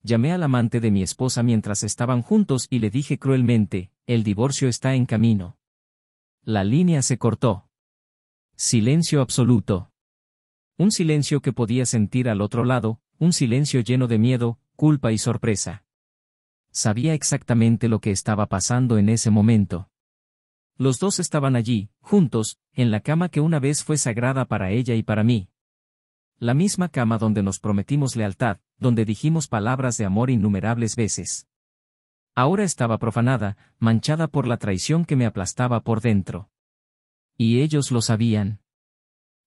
Llamé al amante de mi esposa mientras estaban juntos y le dije cruelmente, el divorcio está en camino. La línea se cortó. Silencio absoluto. Un silencio que podía sentir al otro lado, un silencio lleno de miedo, culpa y sorpresa. Sabía exactamente lo que estaba pasando en ese momento. Los dos estaban allí, juntos, en la cama que una vez fue sagrada para ella y para mí. La misma cama donde nos prometimos lealtad, donde dijimos palabras de amor innumerables veces. Ahora estaba profanada, manchada por la traición que me aplastaba por dentro. Y ellos lo sabían.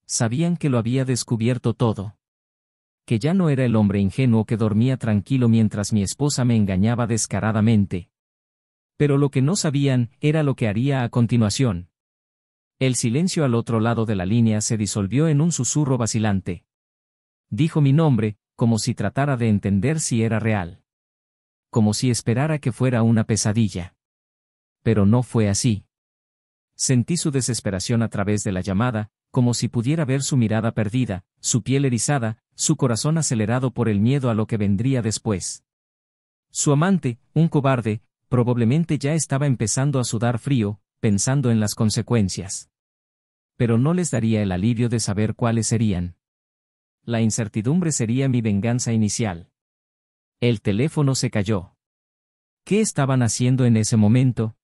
Sabían que lo había descubierto todo. Que ya no era el hombre ingenuo que dormía tranquilo mientras mi esposa me engañaba descaradamente. Pero lo que no sabían era lo que haría a continuación. El silencio al otro lado de la línea se disolvió en un susurro vacilante. Dijo mi nombre, como si tratara de entender si era real. Como si esperara que fuera una pesadilla. Pero no fue así. Sentí su desesperación a través de la llamada, como si pudiera ver su mirada perdida, su piel erizada, su corazón acelerado por el miedo a lo que vendría después. Su amante, un cobarde, probablemente ya estaba empezando a sudar frío, pensando en las consecuencias. Pero no les daría el alivio de saber cuáles serían. La incertidumbre sería mi venganza inicial. El teléfono se cayó. ¿Qué estaban haciendo en ese momento?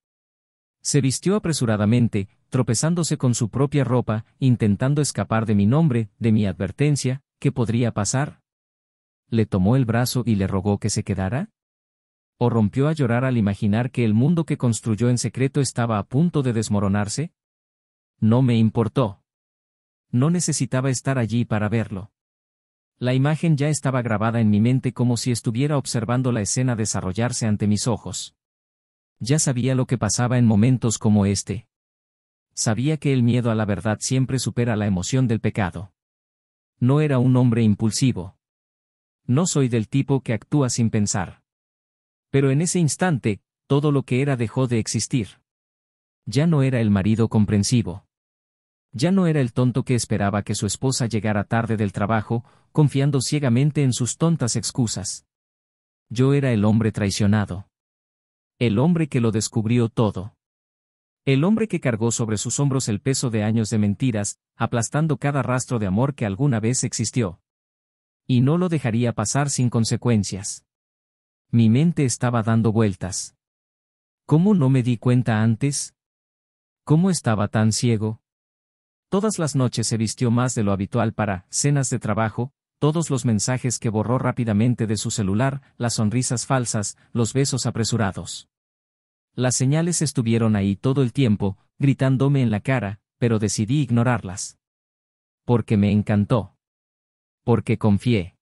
Se vistió apresuradamente, tropezándose con su propia ropa, intentando escapar de mi nombre, de mi advertencia. ¿Qué podría pasar? ¿Le tomó el brazo y le rogó que se quedara? ¿O rompió a llorar al imaginar que el mundo que construyó en secreto estaba a punto de desmoronarse? No me importó. No necesitaba estar allí para verlo. La imagen ya estaba grabada en mi mente como si estuviera observando la escena desarrollarse ante mis ojos. Ya sabía lo que pasaba en momentos como este. Sabía que el miedo a la verdad siempre supera la emoción del pecado. No era un hombre impulsivo. No soy del tipo que actúa sin pensar. Pero en ese instante, todo lo que era dejó de existir. Ya no era el marido comprensivo. Ya no era el tonto que esperaba que su esposa llegara tarde del trabajo, confiando ciegamente en sus tontas excusas. Yo era el hombre traicionado. El hombre que lo descubrió todo. El hombre que cargó sobre sus hombros el peso de años de mentiras, aplastando cada rastro de amor que alguna vez existió. Y no lo dejaría pasar sin consecuencias. Mi mente estaba dando vueltas. ¿Cómo no me di cuenta antes? ¿Cómo estaba tan ciego? Todas las noches se vistió más de lo habitual para cenas de trabajo, todos los mensajes que borró rápidamente de su celular, las sonrisas falsas, los besos apresurados. Las señales estuvieron ahí todo el tiempo, gritándome en la cara, pero decidí ignorarlas. Porque me encantó. Porque confié.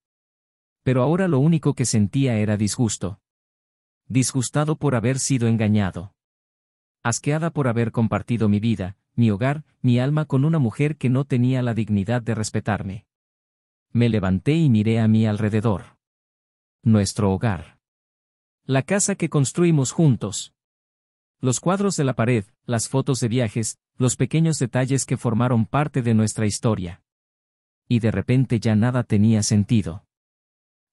Pero ahora lo único que sentía era disgusto. Disgustado por haber sido engañado. Asqueada por haber compartido mi vida, mi hogar, mi alma con una mujer que no tenía la dignidad de respetarme. Me levanté y miré a mi alrededor. Nuestro hogar. La casa que construimos juntos. Los cuadros de la pared, las fotos de viajes, los pequeños detalles que formaron parte de nuestra historia. Y de repente ya nada tenía sentido.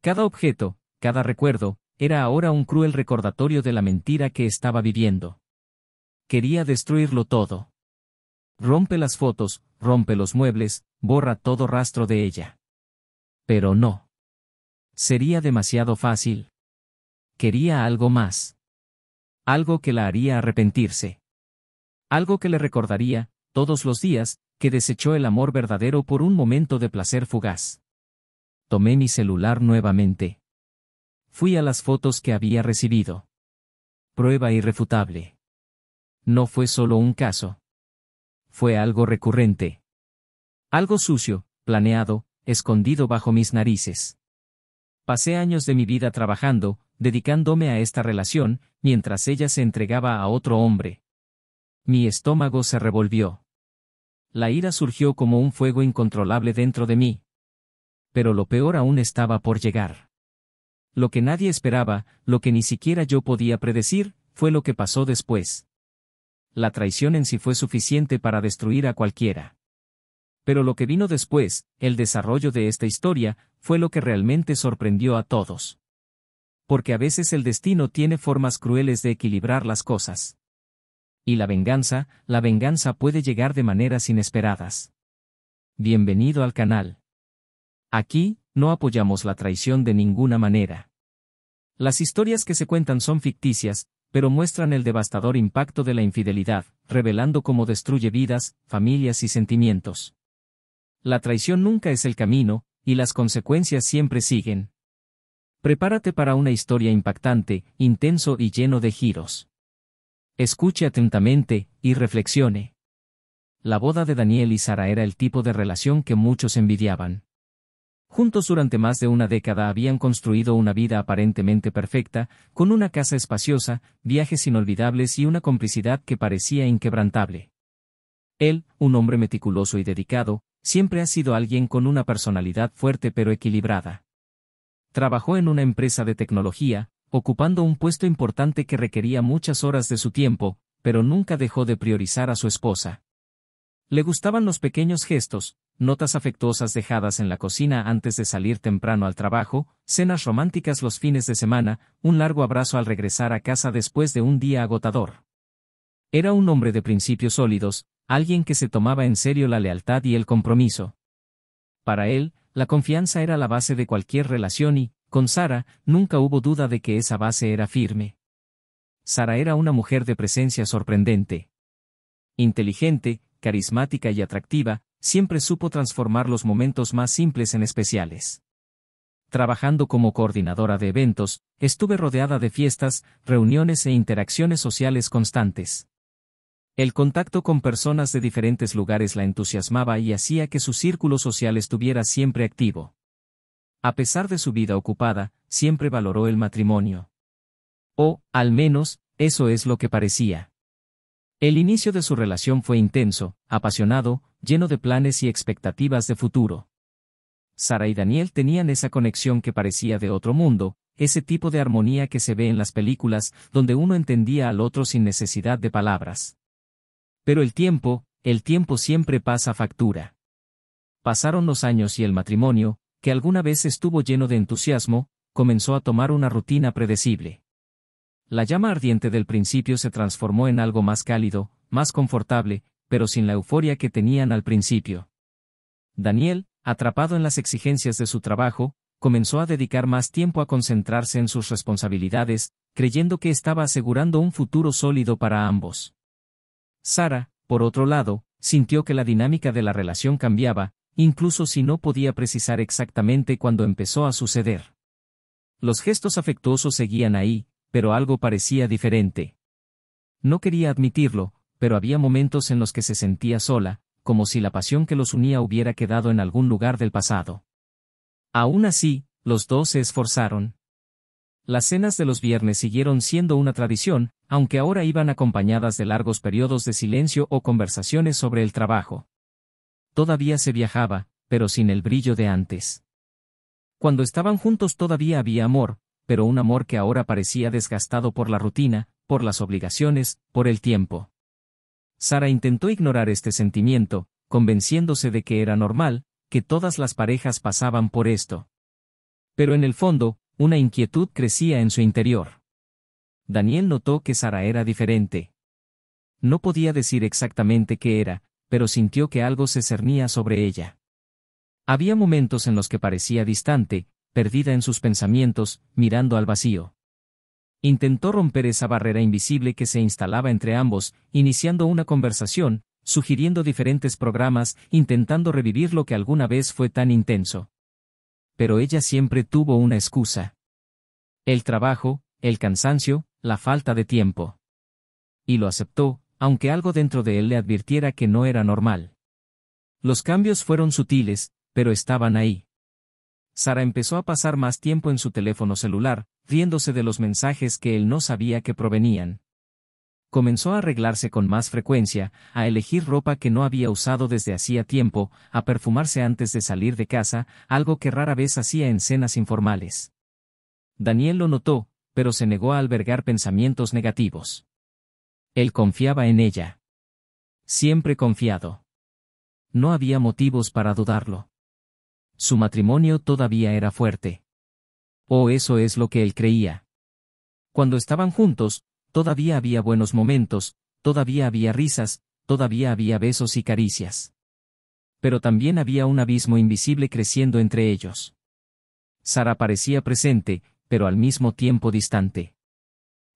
Cada objeto, cada recuerdo, era ahora un cruel recordatorio de la mentira que estaba viviendo. Quería destruirlo todo. Rompe las fotos, rompe los muebles, borra todo rastro de ella. Pero no. Sería demasiado fácil. Quería algo más. Algo que la haría arrepentirse. Algo que le recordaría, todos los días, que desechó el amor verdadero por un momento de placer fugaz. Tomé mi celular nuevamente. Fui a las fotos que había recibido. Prueba irrefutable. No fue solo un caso. Fue algo recurrente. Algo sucio, planeado, escondido bajo mis narices. Pasé años de mi vida trabajando, dedicándome a esta relación, mientras ella se entregaba a otro hombre. Mi estómago se revolvió. La ira surgió como un fuego incontrolable dentro de mí. Pero lo peor aún estaba por llegar. Lo que nadie esperaba, lo que ni siquiera yo podía predecir, fue lo que pasó después. La traición en sí fue suficiente para destruir a cualquiera. Pero lo que vino después, el desarrollo de esta historia, fue lo que realmente sorprendió a todos. porque a veces el destino tiene formas crueles de equilibrar las cosas. Y la venganza puede llegar de maneras inesperadas. Bienvenido al canal. Aquí, no apoyamos la traición de ninguna manera. Las historias que se cuentan son ficticias, pero muestran el devastador impacto de la infidelidad, revelando cómo destruye vidas, familias y sentimientos. La traición nunca es el camino, y las consecuencias siempre siguen. Prepárate para una historia impactante, intenso y lleno de giros. Escuche atentamente, y reflexione. La boda de Daniel y Sara era el tipo de relación que muchos envidiaban. Juntos durante más de una década habían construido una vida aparentemente perfecta, con una casa espaciosa, viajes inolvidables y una complicidad que parecía inquebrantable. Él, un hombre meticuloso y dedicado, siempre ha sido alguien con una personalidad fuerte pero equilibrada. Trabajó en una empresa de tecnología, ocupando un puesto importante que requería muchas horas de su tiempo, pero nunca dejó de priorizar a su esposa. Le gustaban los pequeños gestos, notas afectuosas dejadas en la cocina antes de salir temprano al trabajo, cenas románticas los fines de semana, un largo abrazo al regresar a casa después de un día agotador. Era un hombre de principios sólidos, alguien que se tomaba en serio la lealtad y el compromiso. Para él, la confianza era la base de cualquier relación y, con Sara, nunca hubo duda de que esa base era firme. Sara era una mujer de presencia sorprendente. Inteligente, carismática y atractiva, siempre supo transformar los momentos más simples en especiales. Trabajando como coordinadora de eventos, estuve rodeada de fiestas, reuniones e interacciones sociales constantes. El contacto con personas de diferentes lugares la entusiasmaba y hacía que su círculo social estuviera siempre activo. A pesar de su vida ocupada, siempre valoró el matrimonio. O, al menos, eso es lo que parecía. El inicio de su relación fue intenso, apasionado, lleno de planes y expectativas de futuro. Sara y Daniel tenían esa conexión que parecía de otro mundo, ese tipo de armonía que se ve en las películas, donde uno entendía al otro sin necesidad de palabras. Pero el tiempo siempre pasa factura. Pasaron los años y el matrimonio, que alguna vez estuvo lleno de entusiasmo, comenzó a tomar una rutina predecible. La llama ardiente del principio se transformó en algo más cálido, más confortable, pero sin la euforia que tenían al principio. Daniel, atrapado en las exigencias de su trabajo, comenzó a dedicar más tiempo a concentrarse en sus responsabilidades, creyendo que estaba asegurando un futuro sólido para ambos. Sara, por otro lado, sintió que la dinámica de la relación cambiaba, incluso si no podía precisar exactamente cuándo empezó a suceder. Los gestos afectuosos seguían ahí, pero algo parecía diferente. No quería admitirlo, pero había momentos en los que se sentía sola, como si la pasión que los unía hubiera quedado en algún lugar del pasado. Aún así, los dos se esforzaron. Las cenas de los viernes siguieron siendo una tradición, aunque ahora iban acompañadas de largos periodos de silencio o conversaciones sobre el trabajo. Todavía se viajaba, pero sin el brillo de antes. Cuando estaban juntos todavía había amor, pero un amor que ahora parecía desgastado por la rutina, por las obligaciones, por el tiempo. Sara intentó ignorar este sentimiento, convenciéndose de que era normal, que todas las parejas pasaban por esto. Pero en el fondo, una inquietud crecía en su interior. Daniel notó que Sara era diferente. No podía decir exactamente qué era, pero sintió que algo se cernía sobre ella. Había momentos en los que parecía distante, perdida en sus pensamientos, mirando al vacío. Intentó romper esa barrera invisible que se instalaba entre ambos, iniciando una conversación, sugiriendo diferentes programas, intentando revivir lo que alguna vez fue tan intenso. Pero ella siempre tuvo una excusa. El trabajo, el cansancio, la falta de tiempo. Y lo aceptó, aunque algo dentro de él le advirtiera que no era normal. Los cambios fueron sutiles, pero estaban ahí. Sara empezó a pasar más tiempo en su teléfono celular, riéndose de los mensajes que él no sabía que provenían. Comenzó a arreglarse con más frecuencia, a elegir ropa que no había usado desde hacía tiempo, a perfumarse antes de salir de casa, algo que rara vez hacía en cenas informales. Daniel lo notó, pero se negó a albergar pensamientos negativos. Él confiaba en ella. Siempre confiado. No había motivos para dudarlo. Su matrimonio todavía era fuerte. O eso es lo que él creía. Cuando estaban juntos, todavía había buenos momentos, todavía había risas, todavía había besos y caricias. Pero también había un abismo invisible creciendo entre ellos. Sara parecía presente, pero al mismo tiempo distante.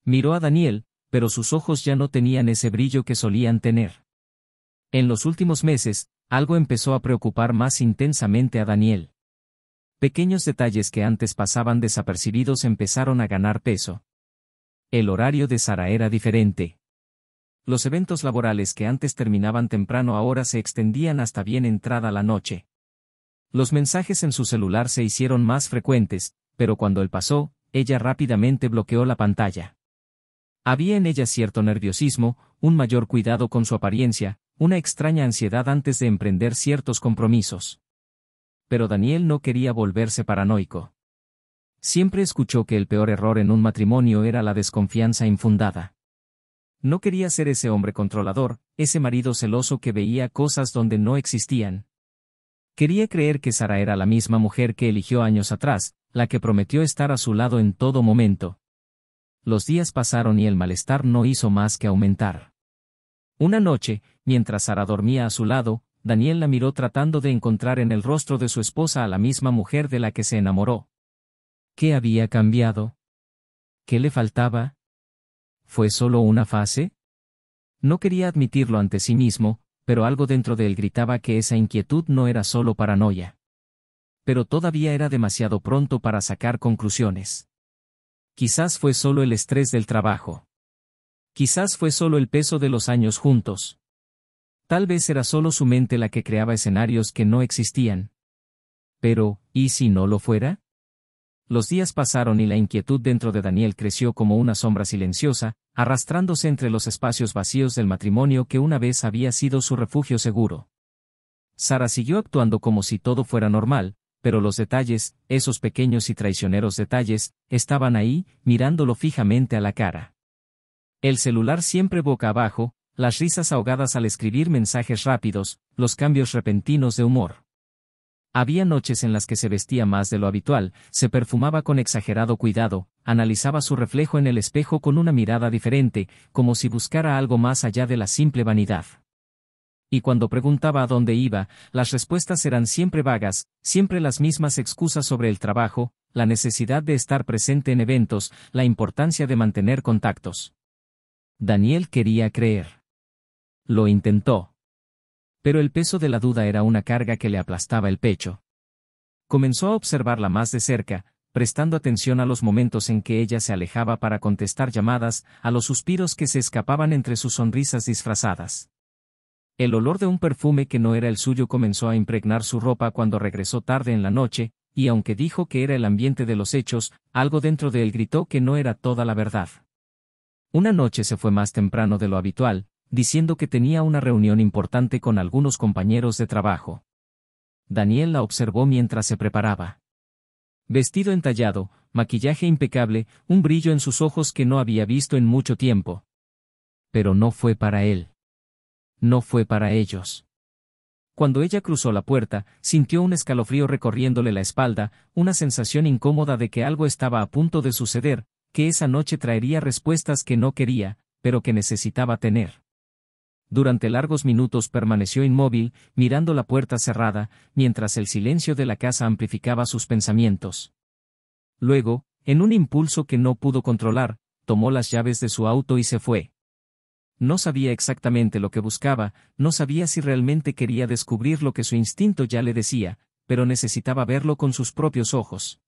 Miró a Daniel, pero sus ojos ya no tenían ese brillo que solían tener. En los últimos meses, algo empezó a preocupar más intensamente a Daniel. Pequeños detalles que antes pasaban desapercibidos empezaron a ganar peso. El horario de Sara era diferente. Los eventos laborales que antes terminaban temprano ahora se extendían hasta bien entrada la noche. Los mensajes en su celular se hicieron más frecuentes, pero cuando él pasó, ella rápidamente bloqueó la pantalla. Había en ella cierto nerviosismo, un mayor cuidado con su apariencia, una extraña ansiedad antes de emprender ciertos compromisos. Pero Daniel no quería volverse paranoico. Siempre escuchó que el peor error en un matrimonio era la desconfianza infundada. No quería ser ese hombre controlador, ese marido celoso que veía cosas donde no existían. Quería creer que Sara era la misma mujer que eligió años atrás, la que prometió estar a su lado en todo momento. Los días pasaron y el malestar no hizo más que aumentar. Una noche, mientras Sara dormía a su lado, Daniel la miró tratando de encontrar en el rostro de su esposa a la misma mujer de la que se enamoró. ¿Qué había cambiado? ¿Qué le faltaba? ¿Fue solo una fase? No quería admitirlo ante sí mismo, pero algo dentro de él gritaba que esa inquietud no era solo paranoia. Pero todavía era demasiado pronto para sacar conclusiones. Quizás fue solo el estrés del trabajo. Quizás fue solo el peso de los años juntos. Tal vez era solo su mente la que creaba escenarios que no existían. Pero, ¿y si no lo fuera? Los días pasaron y la inquietud dentro de Daniel creció como una sombra silenciosa, arrastrándose entre los espacios vacíos del matrimonio que una vez había sido su refugio seguro. Sara siguió actuando como si todo fuera normal, pero los detalles, esos pequeños y traicioneros detalles, estaban ahí, mirándolo fijamente a la cara. El celular siempre boca abajo, las risas ahogadas al escribir mensajes rápidos, los cambios repentinos de humor. Había noches en las que se vestía más de lo habitual, se perfumaba con exagerado cuidado, analizaba su reflejo en el espejo con una mirada diferente, como si buscara algo más allá de la simple vanidad. Y cuando preguntaba a dónde iba, las respuestas eran siempre vagas, siempre las mismas excusas sobre el trabajo, la necesidad de estar presente en eventos, la importancia de mantener contactos. Daniel quería creer. Lo intentó. Pero el peso de la duda era una carga que le aplastaba el pecho. Comenzó a observarla más de cerca, prestando atención a los momentos en que ella se alejaba para contestar llamadas, a los suspiros que se escapaban entre sus sonrisas disfrazadas. El olor de un perfume que no era el suyo comenzó a impregnar su ropa cuando regresó tarde en la noche, y aunque dijo que era el ambiente de los hechos, algo dentro de él gritó que no era toda la verdad. Una noche se fue más temprano de lo habitual, diciendo que tenía una reunión importante con algunos compañeros de trabajo. Daniel la observó mientras se preparaba. Vestido entallado, maquillaje impecable, un brillo en sus ojos que no había visto en mucho tiempo. Pero no fue para él. No fue para ellos. Cuando ella cruzó la puerta, sintió un escalofrío recorriéndole la espalda, una sensación incómoda de que algo estaba a punto de suceder, que esa noche traería respuestas que no quería, pero que necesitaba tener. Durante largos minutos permaneció inmóvil, mirando la puerta cerrada, mientras el silencio de la casa amplificaba sus pensamientos. Luego, en un impulso que no pudo controlar, tomó las llaves de su auto y se fue. No sabía exactamente lo que buscaba, no sabía si realmente quería descubrir lo que su instinto ya le decía, pero necesitaba verlo con sus propios ojos.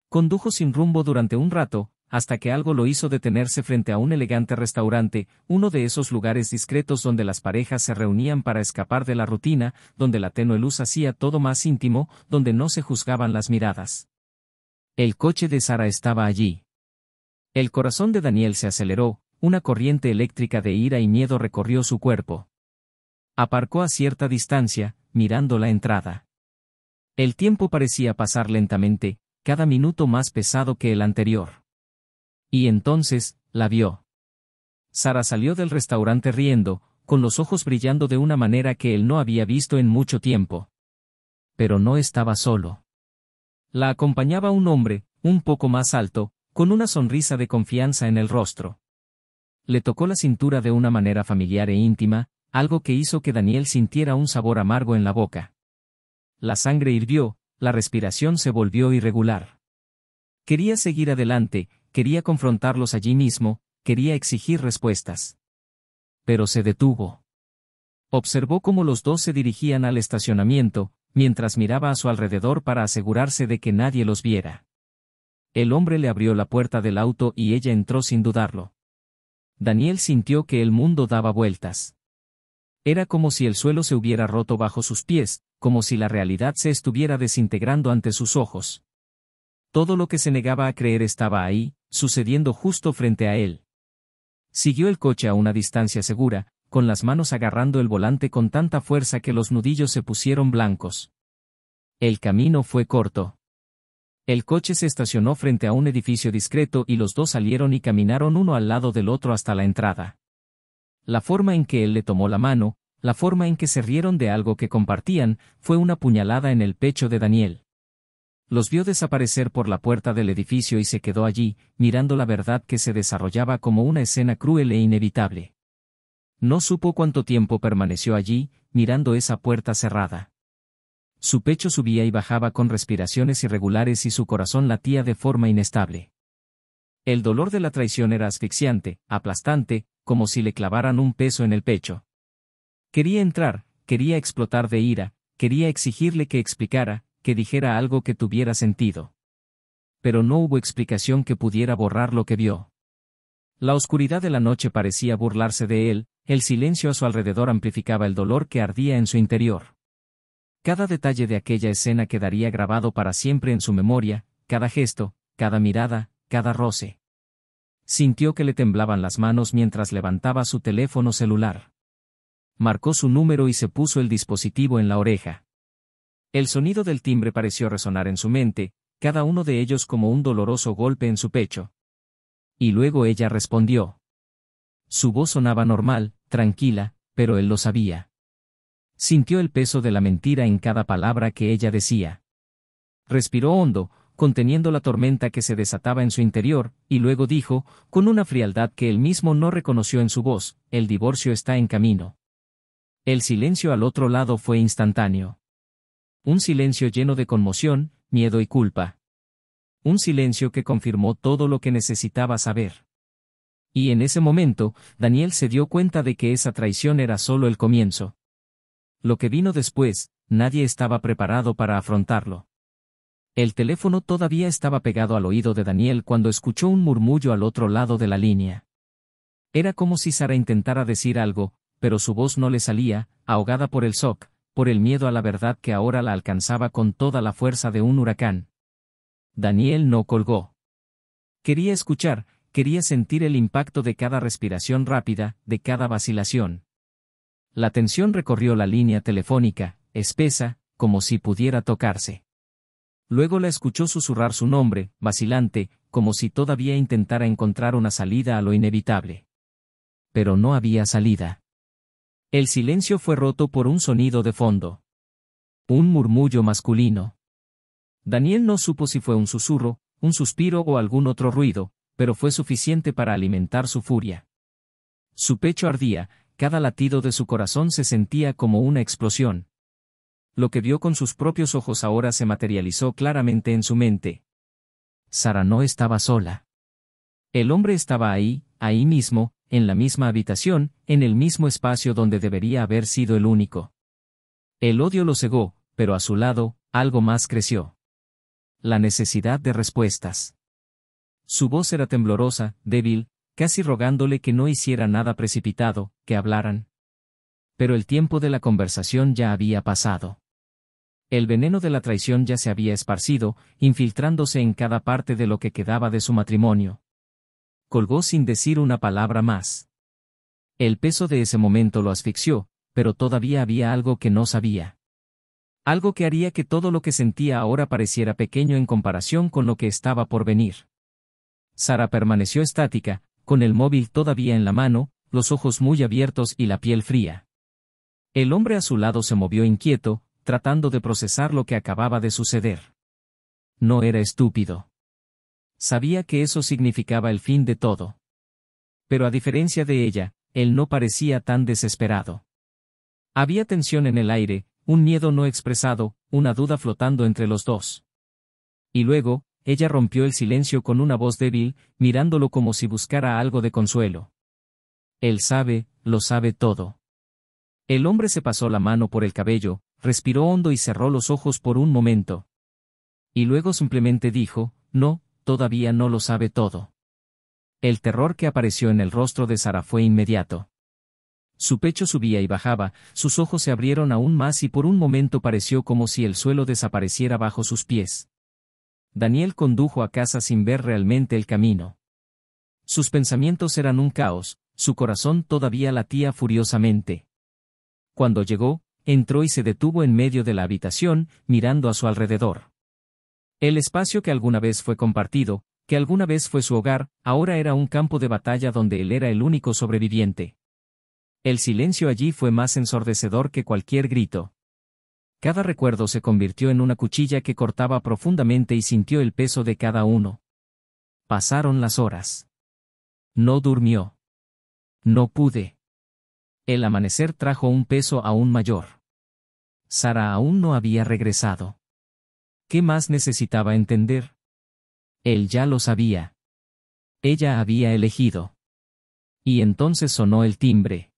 Condujo sin rumbo durante un rato, hasta que algo lo hizo detenerse frente a un elegante restaurante, uno de esos lugares discretos donde las parejas se reunían para escapar de la rutina, donde la tenue luz hacía todo más íntimo, donde no se juzgaban las miradas. El coche de Sara estaba allí. El corazón de Daniel se aceleró, una corriente eléctrica de ira y miedo recorrió su cuerpo. Aparcó a cierta distancia, mirando la entrada. El tiempo parecía pasar lentamente, cada minuto más pesado que el anterior. Y entonces, la vio. Sara salió del restaurante riendo, con los ojos brillando de una manera que él no había visto en mucho tiempo. Pero no estaba solo. La acompañaba un hombre, un poco más alto, con una sonrisa de confianza en el rostro. Le tocó la cintura de una manera familiar e íntima, algo que hizo que Daniel sintiera un sabor amargo en la boca. La sangre hirvió, la respiración se volvió irregular. Quería seguir adelante, quería confrontarlos allí mismo, quería exigir respuestas. Pero se detuvo. Observó cómo los dos se dirigían al estacionamiento, mientras miraba a su alrededor para asegurarse de que nadie los viera. El hombre le abrió la puerta del auto y ella entró sin dudarlo. Daniel sintió que el mundo daba vueltas. Era como si el suelo se hubiera roto bajo sus pies, como si la realidad se estuviera desintegrando ante sus ojos. Todo lo que se negaba a creer estaba ahí, sucediendo justo frente a él. Siguió el coche a una distancia segura, con las manos agarrando el volante con tanta fuerza que los nudillos se pusieron blancos. El camino fue corto. El coche se estacionó frente a un edificio discreto y los dos salieron y caminaron uno al lado del otro hasta la entrada. La forma en que él le tomó la mano, la forma en que se rieron de algo que compartían, fue una puñalada en el pecho de Daniel. Los vio desaparecer por la puerta del edificio y se quedó allí, mirando la verdad que se desarrollaba como una escena cruel e inevitable. No supo cuánto tiempo permaneció allí, mirando esa puerta cerrada. Su pecho subía y bajaba con respiraciones irregulares y su corazón latía de forma inestable. El dolor de la traición era asfixiante, aplastante, como si le clavaran un peso en el pecho. Quería entrar, quería explotar de ira, quería exigirle que explicara, que dijera algo que tuviera sentido. Pero no hubo explicación que pudiera borrar lo que vio. La oscuridad de la noche parecía burlarse de él, el silencio a su alrededor amplificaba el dolor que ardía en su interior. Cada detalle de aquella escena quedaría grabado para siempre en su memoria, cada gesto, cada mirada, cada roce. Sintió que le temblaban las manos mientras levantaba su teléfono celular. Marcó su número y se puso el dispositivo en la oreja. El sonido del timbre pareció resonar en su mente, cada uno de ellos como un doloroso golpe en su pecho. Y luego ella respondió. Su voz sonaba normal, tranquila, pero él lo sabía. Sintió el peso de la mentira en cada palabra que ella decía. Respiró hondo, conteniendo la tormenta que se desataba en su interior, y luego dijo, con una frialdad que él mismo no reconoció en su voz, el divorcio está en camino. El silencio al otro lado fue instantáneo. Un silencio lleno de conmoción, miedo y culpa. Un silencio que confirmó todo lo que necesitaba saber. Y en ese momento, Daniel se dio cuenta de que esa traición era solo el comienzo. Lo que vino después, nadie estaba preparado para afrontarlo. El teléfono todavía estaba pegado al oído de Daniel cuando escuchó un murmullo al otro lado de la línea. Era como si Sara intentara decir algo, pero su voz no le salía, ahogada por el shock, por el miedo a la verdad que ahora la alcanzaba con toda la fuerza de un huracán. Daniel no colgó. Quería escuchar, quería sentir el impacto de cada respiración rápida, de cada vacilación. La tensión recorrió la línea telefónica, espesa, como si pudiera tocarse. Luego la escuchó susurrar su nombre, vacilante, como si todavía intentara encontrar una salida a lo inevitable. Pero no había salida. El silencio fue roto por un sonido de fondo. Un murmullo masculino. Daniel no supo si fue un susurro, un suspiro o algún otro ruido, pero fue suficiente para alimentar su furia. Su pecho ardía, cada latido de su corazón se sentía como una explosión. Lo que vio con sus propios ojos ahora se materializó claramente en su mente. Sara no estaba sola. El hombre estaba ahí, ahí mismo, en la misma habitación, en el mismo espacio donde debería haber sido el único. El odio lo cegó, pero a su lado, algo más creció. La necesidad de respuestas. Su voz era temblorosa, débil, casi rogándole que no hiciera nada precipitado, que hablaran. Pero el tiempo de la conversación ya había pasado. El veneno de la traición ya se había esparcido, infiltrándose en cada parte de lo que quedaba de su matrimonio. Colgó sin decir una palabra más. El peso de ese momento lo asfixió, pero todavía había algo que no sabía. Algo que haría que todo lo que sentía ahora pareciera pequeño en comparación con lo que estaba por venir. Sara permaneció estática, con el móvil todavía en la mano, los ojos muy abiertos y la piel fría. El hombre a su lado se movió inquieto, tratando de procesar lo que acababa de suceder. No era estúpido. Sabía que eso significaba el fin de todo. Pero a diferencia de ella, él no parecía tan desesperado. Había tensión en el aire, un miedo no expresado, una duda flotando entre los dos. Y luego, ella rompió el silencio con una voz débil, mirándolo como si buscara algo de consuelo. Él sabe, lo sabe todo. El hombre se pasó la mano por el cabello, respiró hondo y cerró los ojos por un momento. Y luego simplemente dijo, no, todavía no lo sabe todo. El terror que apareció en el rostro de Sara fue inmediato. Su pecho subía y bajaba, sus ojos se abrieron aún más y por un momento pareció como si el suelo desapareciera bajo sus pies. Daniel condujo a casa sin ver realmente el camino. Sus pensamientos eran un caos, su corazón todavía latía furiosamente. Cuando llegó, entró y se detuvo en medio de la habitación, mirando a su alrededor. El espacio que alguna vez fue compartido, que alguna vez fue su hogar, ahora era un campo de batalla donde él era el único sobreviviente. El silencio allí fue más ensordecedor que cualquier grito. Cada recuerdo se convirtió en una cuchilla que cortaba profundamente y sintió el peso de cada uno. Pasaron las horas. No durmió. No pude. El amanecer trajo un peso aún mayor. Sara aún no había regresado. ¿Qué más necesitaba entender? Él ya lo sabía. Ella había elegido. Y entonces sonó el timbre.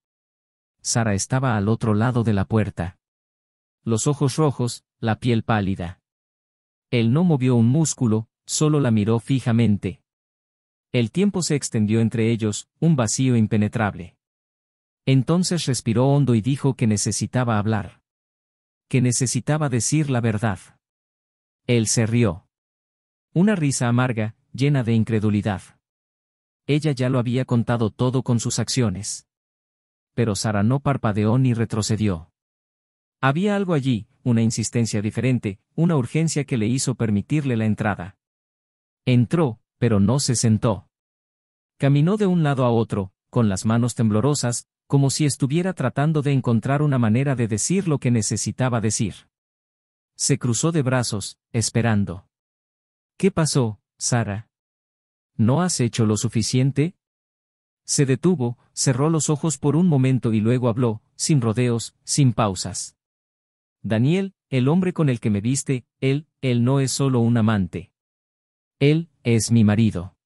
Sara estaba al otro lado de la puerta. Los ojos rojos, la piel pálida. Él no movió un músculo, solo la miró fijamente. El tiempo se extendió entre ellos, un vacío impenetrable. Entonces respiró hondo y dijo que necesitaba hablar. Que necesitaba decir la verdad. Él se rió. Una risa amarga, llena de incredulidad. Ella ya lo había contado todo con sus acciones. Pero Sara no parpadeó ni retrocedió. Había algo allí, una insistencia diferente, una urgencia que le hizo permitirle la entrada. Entró, pero no se sentó. Caminó de un lado a otro, con las manos temblorosas, como si estuviera tratando de encontrar una manera de decir lo que necesitaba decir. Se cruzó de brazos, esperando. ¿Qué pasó, Sara? ¿No has hecho lo suficiente? Se detuvo, cerró los ojos por un momento y luego habló, sin rodeos, sin pausas. Daniel, el hombre con el que me viste, él no es solo un amante. Él es mi marido.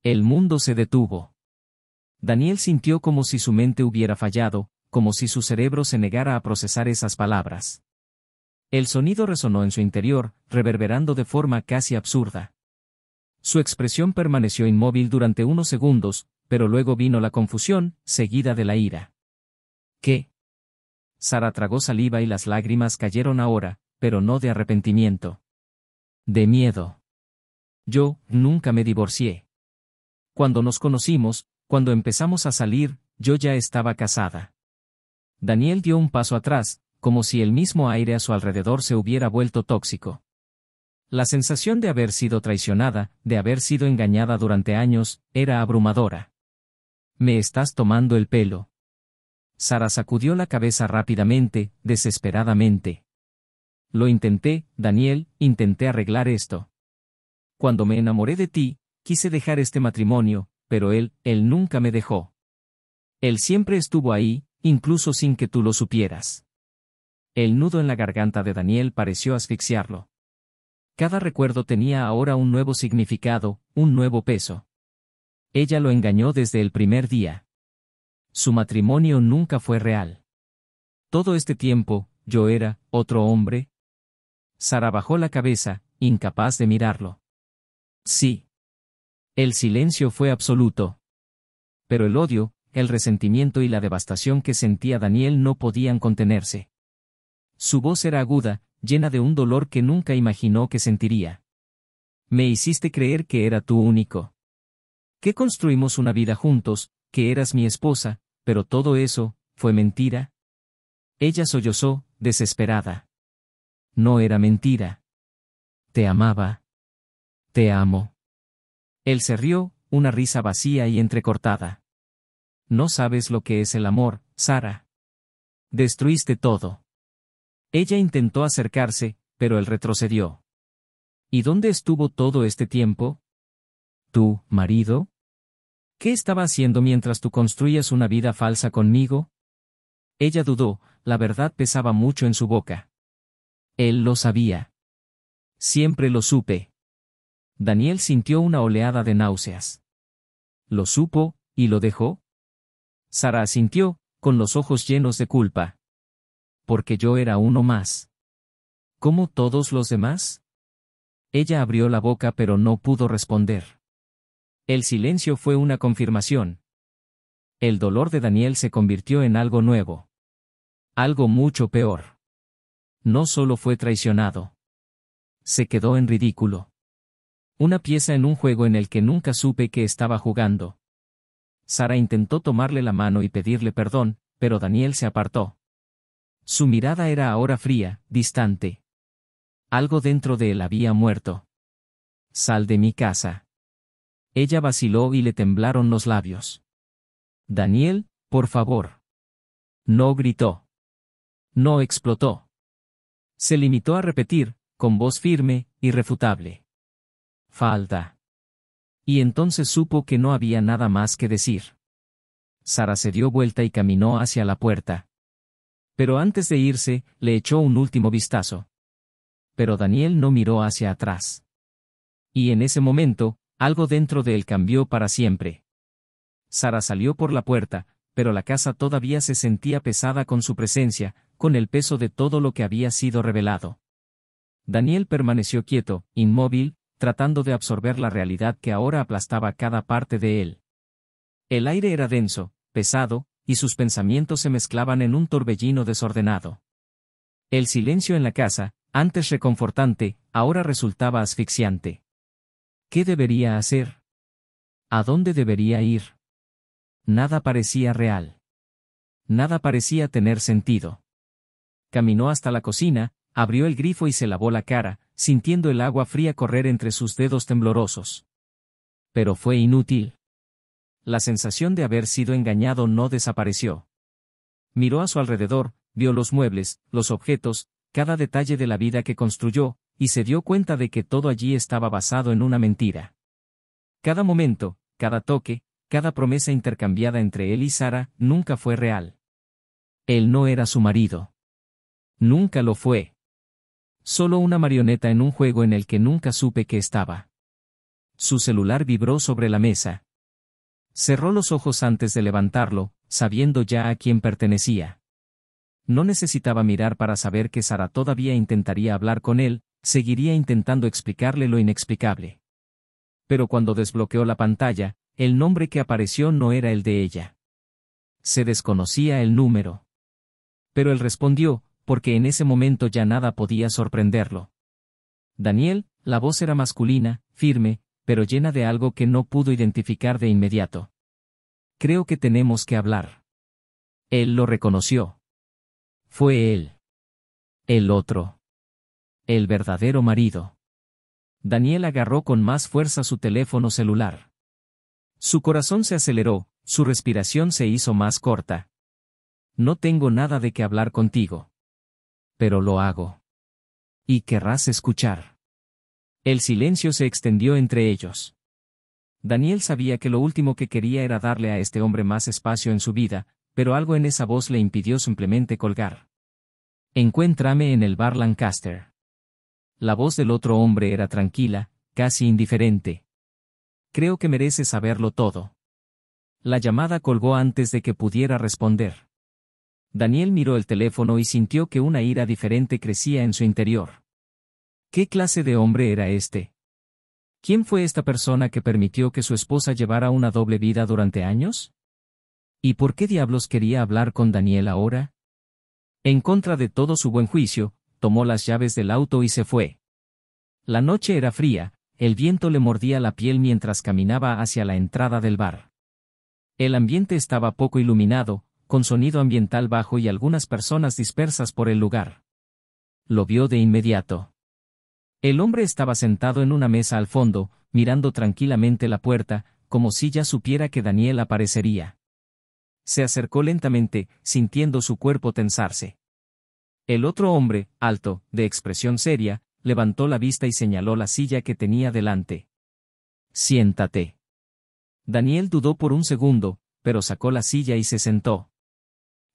El mundo se detuvo. Daniel sintió como si su mente hubiera fallado, como si su cerebro se negara a procesar esas palabras. El sonido resonó en su interior, reverberando de forma casi absurda. Su expresión permaneció inmóvil durante unos segundos, pero luego vino la confusión, seguida de la ira. ¿Qué? Sara tragó saliva y las lágrimas cayeron ahora, pero no de arrepentimiento. De miedo. Yo nunca me divorcié. Cuando nos conocimos, cuando empezamos a salir, yo ya estaba casada. Daniel dio un paso atrás, como si el mismo aire a su alrededor se hubiera vuelto tóxico. La sensación de haber sido traicionada, de haber sido engañada durante años, era abrumadora. Me estás tomando el pelo. Sara sacudió la cabeza rápidamente, desesperadamente. Lo intenté, Daniel, intenté arreglar esto. Cuando me enamoré de ti, quise dejar este matrimonio, pero él nunca me dejó. Él siempre estuvo ahí, incluso sin que tú lo supieras. El nudo en la garganta de Daniel pareció asfixiarlo. Cada recuerdo tenía ahora un nuevo significado, un nuevo peso. Ella lo engañó desde el primer día. Su matrimonio nunca fue real. Todo este tiempo, yo era otro hombre. Sara bajó la cabeza, incapaz de mirarlo. Sí. El silencio fue absoluto. Pero el odio, el resentimiento y la devastación que sentía Daniel no podían contenerse. Su voz era aguda, llena de un dolor que nunca imaginó que sentiría. Me hiciste creer que era tú único. Que construimos una vida juntos, que eras mi esposa, pero todo eso, ¿fue mentira? Ella sollozó, desesperada. No era mentira. Te amaba. Te amo. Él se rió, una risa vacía y entrecortada. No sabes lo que es el amor, Sara. Destruiste todo. Ella intentó acercarse, pero él retrocedió. ¿Y dónde estuvo todo este tiempo? ¿Tu marido? ¿Qué estaba haciendo mientras tú construías una vida falsa conmigo? Ella dudó, la verdad pesaba mucho en su boca. Él lo sabía. Siempre lo supe. Daniel sintió una oleada de náuseas. ¿Lo supo, y lo dejó? Sara asintió, con los ojos llenos de culpa. Porque yo era uno más. ¿Cómo todos los demás? Ella abrió la boca pero no pudo responder. El silencio fue una confirmación. El dolor de Daniel se convirtió en algo nuevo. Algo mucho peor. No solo fue traicionado. Se quedó en ridículo. Una pieza en un juego en el que nunca supe que estaba jugando. Sara intentó tomarle la mano y pedirle perdón, pero Daniel se apartó. Su mirada era ahora fría, distante. Algo dentro de él había muerto. Sal de mi casa. Ella vaciló y le temblaron los labios. Daniel, por favor. No gritó. No explotó. Se limitó a repetir, con voz firme, irrefutable. Falta. Y entonces supo que no había nada más que decir. Sara se dio vuelta y caminó hacia la puerta. Pero antes de irse, le echó un último vistazo. Pero Daniel no miró hacia atrás. Y en ese momento, algo dentro de él cambió para siempre. Sara salió por la puerta, pero la casa todavía se sentía pesada con su presencia, con el peso de todo lo que había sido revelado. Daniel permaneció quieto, inmóvil, tratando de absorber la realidad que ahora aplastaba cada parte de él. El aire era denso, pesado, y sus pensamientos se mezclaban en un torbellino desordenado. El silencio en la casa, antes reconfortante, ahora resultaba asfixiante. ¿Qué debería hacer? ¿A dónde debería ir? Nada parecía real. Nada parecía tener sentido. Caminó hasta la cocina, abrió el grifo y se lavó la cara, sintiendo el agua fría correr entre sus dedos temblorosos. Pero fue inútil. La sensación de haber sido engañado no desapareció. Miró a su alrededor, vio los muebles, los objetos, cada detalle de la vida que construyó, y se dio cuenta de que todo allí estaba basado en una mentira. Cada momento, cada toque, cada promesa intercambiada entre él y Sara, nunca fue real. Él no era su marido. Nunca lo fue. Solo una marioneta en un juego en el que nunca supe que estaba. Su celular vibró sobre la mesa. Cerró los ojos antes de levantarlo, sabiendo ya a quién pertenecía. No necesitaba mirar para saber que Sara todavía intentaría hablar con él, seguiría intentando explicarle lo inexplicable. Pero cuando desbloqueó la pantalla, el nombre que apareció no era el de ella. Se desconocía el número. Pero él respondió, porque en ese momento ya nada podía sorprenderlo. Daniel, la voz era masculina, firme, pero llena de algo que no pudo identificar de inmediato. Creo que tenemos que hablar. Él lo reconoció. Fue él. El otro. El verdadero marido. Daniel agarró con más fuerza su teléfono celular. Su corazón se aceleró, su respiración se hizo más corta. No tengo nada de qué hablar contigo. Pero lo hago. Y querrás escuchar. El silencio se extendió entre ellos. Daniel sabía que lo último que quería era darle a este hombre más espacio en su vida, pero algo en esa voz le impidió simplemente colgar. Encuéntrame en el bar Lancaster. La voz del otro hombre era tranquila, casi indiferente. Creo que mereces saberlo todo. La llamada colgó antes de que pudiera responder. Daniel miró el teléfono y sintió que una ira diferente crecía en su interior. ¿Qué clase de hombre era este? ¿Quién fue esta persona que permitió que su esposa llevara una doble vida durante años? ¿Y por qué diablos quería hablar con Daniel ahora? En contra de todo su buen juicio, tomó las llaves del auto y se fue. La noche era fría, el viento le mordía la piel mientras caminaba hacia la entrada del bar. El ambiente estaba poco iluminado, con sonido ambiental bajo y algunas personas dispersas por el lugar. Lo vio de inmediato. El hombre estaba sentado en una mesa al fondo, mirando tranquilamente la puerta, como si ya supiera que Daniel aparecería. Se acercó lentamente, sintiendo su cuerpo tensarse. El otro hombre, alto, de expresión seria, levantó la vista y señaló la silla que tenía delante. Siéntate. Daniel dudó por un segundo, pero sacó la silla y se sentó.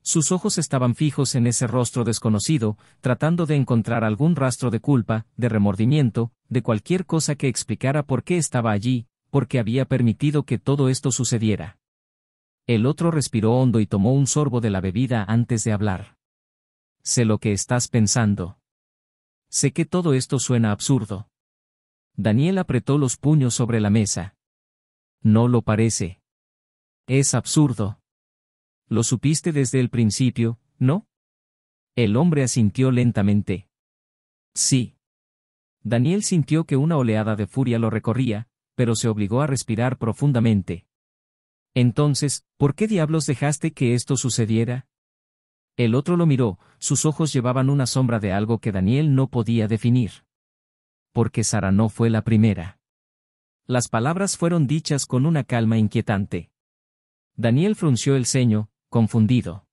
Sus ojos estaban fijos en ese rostro desconocido, tratando de encontrar algún rastro de culpa, de remordimiento, de cualquier cosa que explicara por qué estaba allí, por qué había permitido que todo esto sucediera. El otro respiró hondo y tomó un sorbo de la bebida antes de hablar. Sé lo que estás pensando. Sé que todo esto suena absurdo. Daniel apretó los puños sobre la mesa. No lo parece. Es absurdo. Lo supiste desde el principio, ¿no? El hombre asintió lentamente. Sí. Daniel sintió que una oleada de furia lo recorría, pero se obligó a respirar profundamente. Entonces, ¿por qué diablos dejaste que esto sucediera? El otro lo miró, sus ojos llevaban una sombra de algo que Daniel no podía definir. Porque Sara no fue la primera. Las palabras fueron dichas con una calma inquietante. Daniel frunció el ceño, confundido.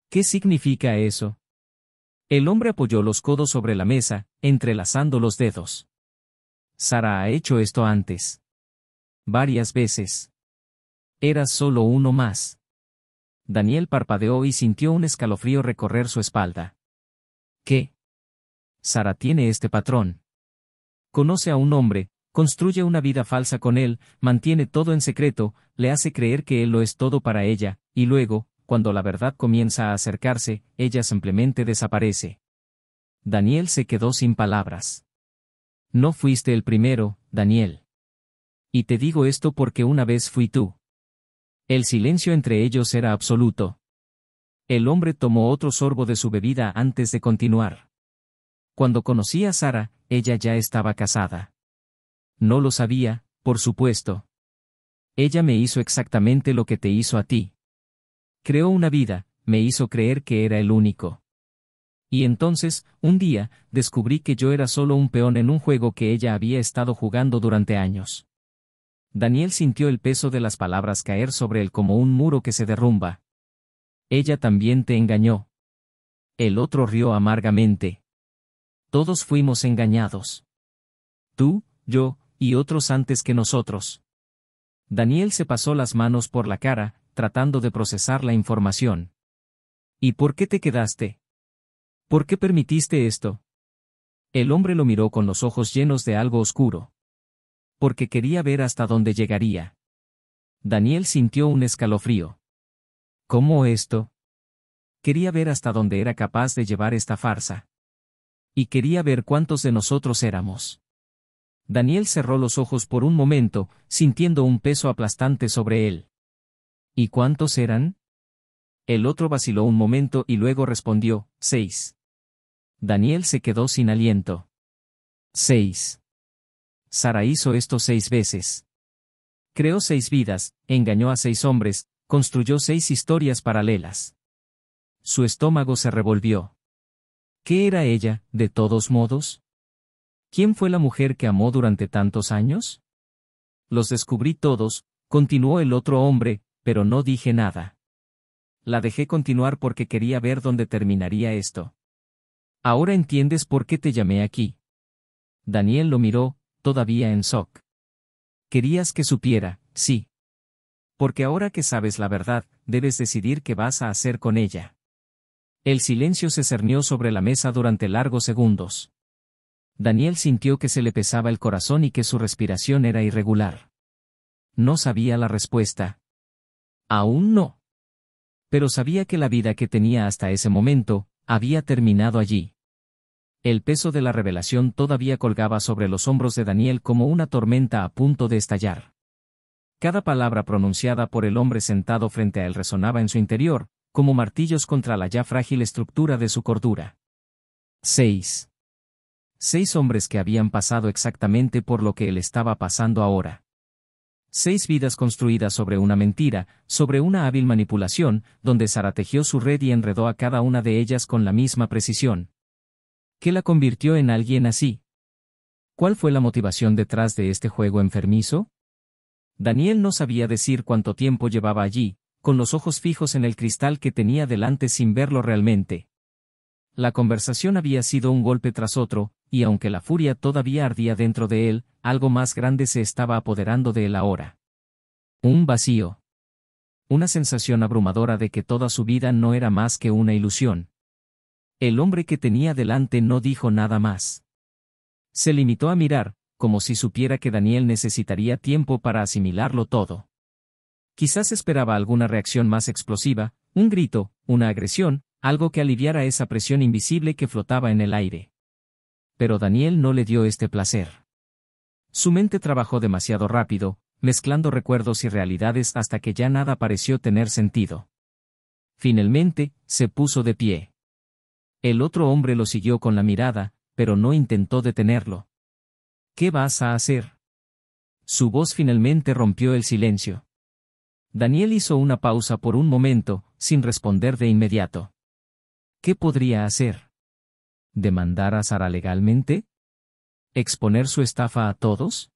¿Qué significa eso? El hombre apoyó los codos sobre la mesa, entrelazando los dedos. Sara ha hecho esto antes. Varias veces. Eras solo uno más. Daniel parpadeó y sintió un escalofrío recorrer su espalda. ¿Qué? Sara tiene este patrón. Conoce a un hombre, construye una vida falsa con él, mantiene todo en secreto, le hace creer que él lo es todo para ella, y luego, cuando la verdad comienza a acercarse, ella simplemente desaparece. Daniel se quedó sin palabras. No fuiste el primero, Daniel. Y te digo esto porque una vez fui tú. El silencio entre ellos era absoluto. El hombre tomó otro sorbo de su bebida antes de continuar. Cuando conocí a Sara, ella ya estaba casada. No lo sabía, por supuesto. Ella me hizo exactamente lo que te hizo a ti. Creó una vida, me hizo creer que era el único. Y entonces, un día, descubrí que yo era solo un peón en un juego que ella había estado jugando durante años. Daniel sintió el peso de las palabras caer sobre él como un muro que se derrumba. Ella también te engañó. El otro rió amargamente. Todos fuimos engañados. Tú, yo, y otros antes que nosotros. Daniel se pasó las manos por la cara, tratando de procesar la información. ¿Y por qué te quedaste? ¿Por qué permitiste esto? El hombre lo miró con los ojos llenos de algo oscuro. Porque quería ver hasta dónde llegaría. Daniel sintió un escalofrío. ¿Cómo esto? Quería ver hasta dónde era capaz de llevar esta farsa. Y quería ver cuántos de nosotros éramos. Daniel cerró los ojos por un momento, sintiendo un peso aplastante sobre él. ¿Y cuántos eran? El otro vaciló un momento y luego respondió, 6. Daniel se quedó sin aliento. 6. Sara hizo esto 6 veces. Creó 6 vidas, engañó a 6 hombres, construyó 6 historias paralelas. Su estómago se revolvió. ¿Qué era ella, de todos modos? ¿Quién fue la mujer que amó durante tantos años? Los descubrí todos, continuó el otro hombre, pero no dije nada. La dejé continuar porque quería ver dónde terminaría esto. Ahora entiendes por qué te llamé aquí. Daniel lo miró, todavía en shock. Querías que supiera, sí. Porque ahora que sabes la verdad, debes decidir qué vas a hacer con ella. El silencio se cernió sobre la mesa durante largos segundos. Daniel sintió que se le pesaba el corazón y que su respiración era irregular. No sabía la respuesta. Aún no. Pero sabía que la vida que tenía hasta ese momento, había terminado allí. El peso de la revelación todavía colgaba sobre los hombros de Daniel como una tormenta a punto de estallar. Cada palabra pronunciada por el hombre sentado frente a él resonaba en su interior, como martillos contra la ya frágil estructura de su cordura. 6. 6 hombres que habían pasado exactamente por lo que él estaba pasando ahora. 6 vidas construidas sobre una mentira, sobre una hábil manipulación, donde Sara tejió su red y enredó a cada una de ellas con la misma precisión. ¿Qué la convirtió en alguien así? ¿Cuál fue la motivación detrás de este juego enfermizo? Daniel no sabía decir cuánto tiempo llevaba allí, con los ojos fijos en el cristal que tenía delante sin verlo realmente. La conversación había sido un golpe tras otro, y aunque la furia todavía ardía dentro de él, algo más grande se estaba apoderando de él ahora. Un vacío. Una sensación abrumadora de que toda su vida no era más que una ilusión. El hombre que tenía delante no dijo nada más. Se limitó a mirar, como si supiera que Daniel necesitaría tiempo para asimilarlo todo. Quizás esperaba alguna reacción más explosiva, un grito, una agresión, algo que aliviara esa presión invisible que flotaba en el aire. Pero Daniel no le dio este placer. Su mente trabajó demasiado rápido, mezclando recuerdos y realidades hasta que ya nada pareció tener sentido. Finalmente, se puso de pie. El otro hombre lo siguió con la mirada, pero no intentó detenerlo. ¿Qué vas a hacer? Su voz finalmente rompió el silencio. Daniel hizo una pausa por un momento, sin responder de inmediato. ¿Qué podría hacer? ¿Demandar a Sara legalmente? ¿Exponer su estafa a todos?